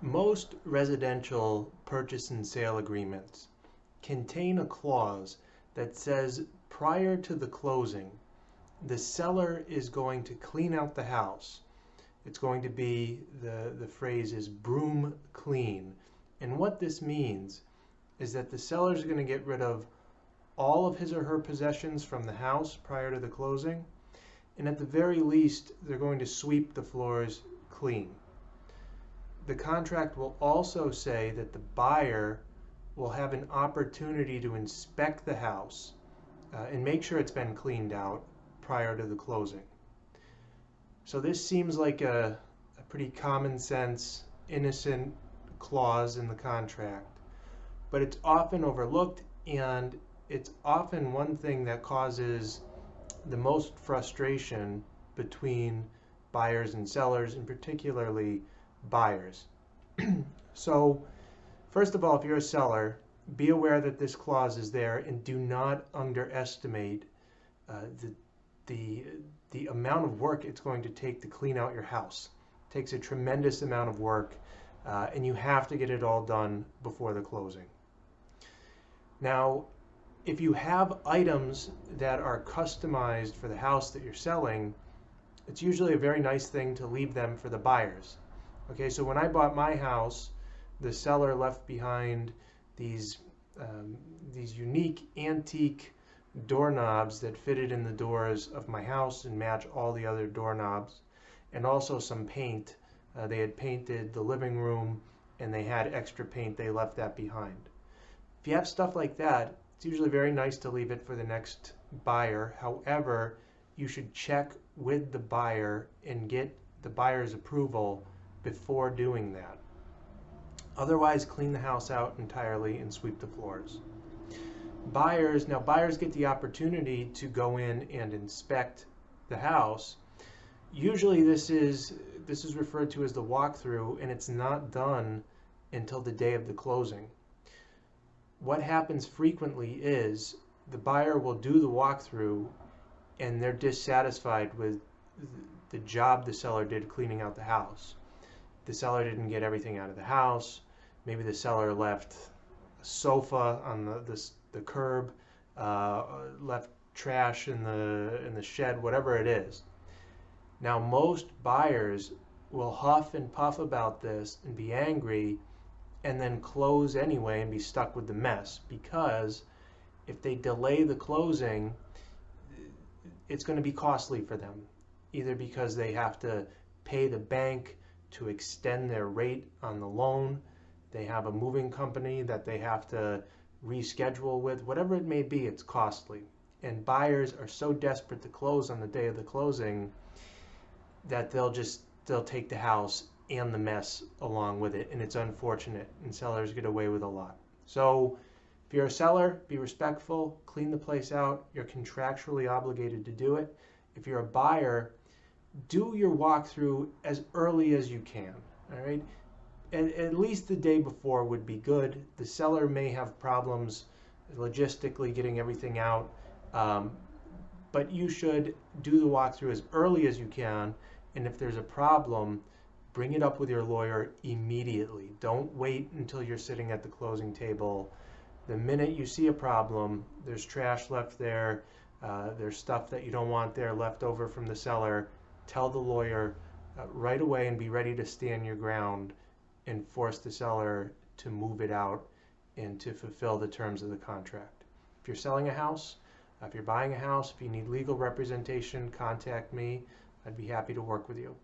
Most residential purchase and sale agreements contain a clause that says prior to the closing, the seller is going to clean out the house. It's going to be, the phrase is broom clean. And what this means is that the seller is going to get rid of all of his or her possessions from the house prior to the closing. And at the very least, they're going to sweep the floors clean. The contract will also say that the buyer will have an opportunity to inspect the house and make sure it's been cleaned out prior to the closing. So this seems like a pretty common sense, innocent clause in the contract, but it's often overlooked, and it's often one thing that causes the most frustration between buyers and sellers, and particularly buyers. So first of all, if you're a seller, be aware that this clause is there, and do not underestimate the amount of work it's going to take to clean out your house. It takes a tremendous amount of work, and you have to get it all done before the closing. Now, if you have items that are customized for the house that you're selling, it's usually a very nice thing to leave them for the buyers. Okay, so when I bought my house, the seller left behind these unique antique doorknobs that fitted in the doors of my house and match all the other doorknobs, and also some paint. They had painted the living room, and they had extra paint. They left that behind. If you have stuff like that, it's usually very nice to leave it for the next buyer. However, you should check with the buyer and get the buyer's approval before doing that. Otherwise, clean the house out entirely and sweep the floors. Buyers get the opportunity to go in and inspect the house. Usually this is referred to as the walkthrough, and it's not done until the day of the closing. What happens frequently is the buyer will do the walkthrough, and they're dissatisfied with the job the seller did cleaning out the house. The seller didn't get everything out of the house. Maybe the seller left a sofa on the curb, left trash in the shed, whatever it is. Now, most buyers will huff and puff about this and be angry, and then close anyway and be stuck with the mess, because if they delay the closing, it's going to be costly for them, either because they have to pay the bank to extend their rate on the loan, they have a moving company that they have to reschedule with, whatever it may be, it's costly. And buyers are so desperate to close on the day of the closing that they'll take the house and the mess along with it, and it's unfortunate, and sellers get away with a lot. So if you're a seller, be respectful, clean the place out. You're contractually obligated to do it. If you're a buyer, do your walkthrough as early as you can. All right, at least the day before would be good. The seller may have problems logistically getting everything out, but you should do the walkthrough as early as you can, and if there's a problem, bring it up with your lawyer immediately. Don't wait until you're sitting at the closing table. The minute you see a problem, there's trash left there, there's stuff that you don't want there left over from the seller, tell the lawyer right away, and be ready to stand your ground and force the seller to move it out and to fulfill the terms of the contract. If you're selling a house, if you're buying a house, if you need legal representation, contact me. I'd be happy to work with you.